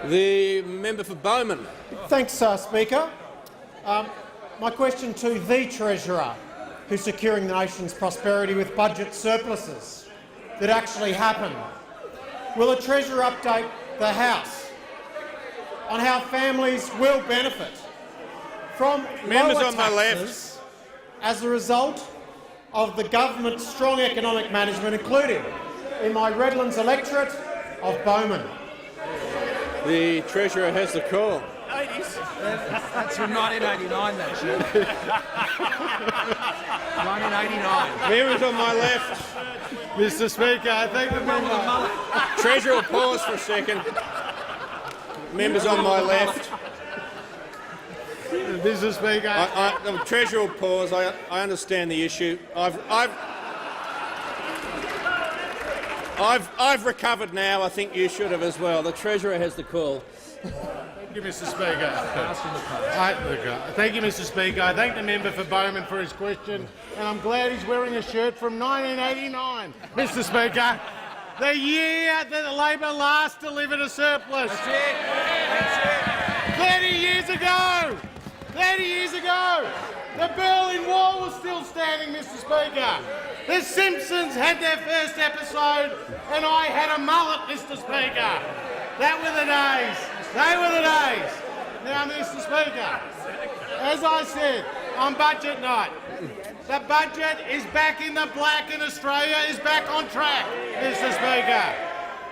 The member for Bowman. Thanks, Speaker. My question to the Treasurer, who's securing the nation's prosperity with budget surpluses that actually happen. Will the Treasurer update the House on how families will benefit from Members lower on my taxes as a result of the government's strong economic management, including in my Redlands electorate of Bowman? The Treasurer has the call. That's from 1989, that shit. 1989. Members on my left. Mr. Speaker, I thank the member. Treasurer will pause for a second. Members on my left. Mr. Speaker, The Treasurer will pause. I understand the issue. I've recovered now. I think you should have as well. The Treasurer has the call. Thank you, Mr. Speaker. Thank you, Mr. Speaker. I thank the member for Bowman for his question, and I'm glad he's wearing a shirt from 1989, Mr. Speaker, the year that Labor last delivered a surplus. That's it. That's it. 30 years ago! 30 years ago! The Berlin Wall was still standing, Mr. Speaker. The Simpsons had their first episode, and I had a mullet, Mr. Speaker. That were the days. They were the days. Now, Mr. Speaker, as I said on budget night, the budget is back in the black and Australia is back on track, Mr. Speaker,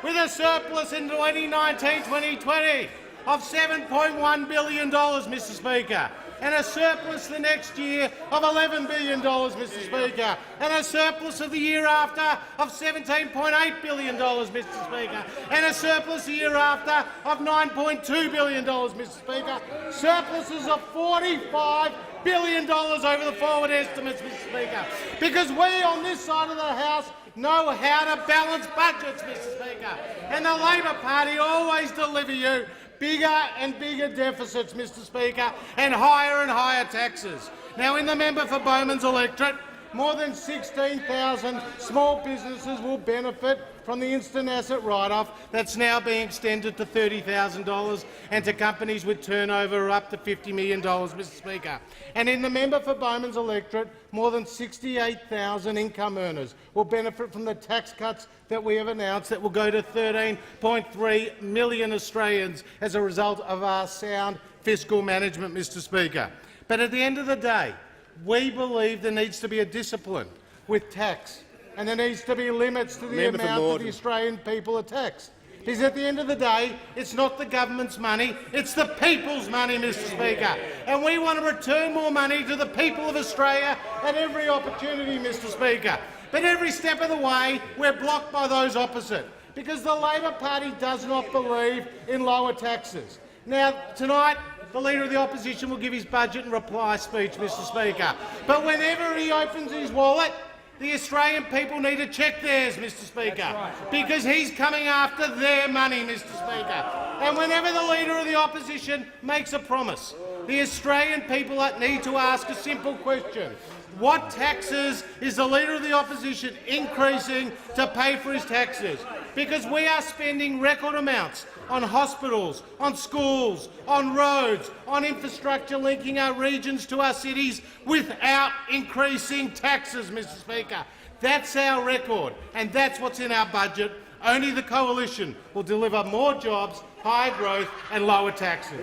with a surplus in 2019-2020 of $7.1 billion, Mr. Speaker, and a surplus the next year of $11 billion, Mr. Speaker, and a surplus of the year after of $17.8 billion, Mr. Speaker, and a surplus the year after of $9.2 billion, Mr. Speaker. Surpluses of $45 billion over the forward estimates, Mr. Speaker, because we on this side of the House know how to balance budgets, Mr. Speaker, and the Labor Party always deliver you bigger and bigger deficits, Mr. Speaker, and higher taxes. Now, in the member for Bowman's electorate, more than 16,000 small businesses will benefit from the instant asset write-off that's now being extended to $30,000 and to companies with turnover up to $50 million, Mr. Speaker. And in the member for Bowman's electorate, more than 68,000 income earners will benefit from the tax cuts that we have announced that will go to 13.3 million Australians as a result of our sound fiscal management, Mr. Speaker. But at the end of the day, we believe there needs to be a discipline with tax, and there needs to be limits to the amount that the Australian people are taxed. Because at the end of the day, it's not the government's money, it's the people's money, Mr. Speaker. And we want to return more money to the people of Australia at every opportunity, Mr. Speaker. But every step of the way, we're blocked by those opposite, because the Labor Party does not believe in lower taxes. Now, tonight, the Leader of the Opposition will give his budget and reply speech, Mr. Speaker. But whenever he opens his wallet, the Australian people need to check theirs, Mr. Speaker, because he's coming after their money, Mr. Speaker. And whenever the Leader of the Opposition makes a promise, the Australian people need to ask a simple question. What taxes is the Leader of the Opposition increasing to pay for his taxes? Because we are spending record amounts on hospitals, on schools, on roads, on infrastructure linking our regions to our cities without increasing taxes, Mr. Speaker. That's our record, and that's what's in our budget. Only the coalition will deliver more jobs, higher growth and lower taxes.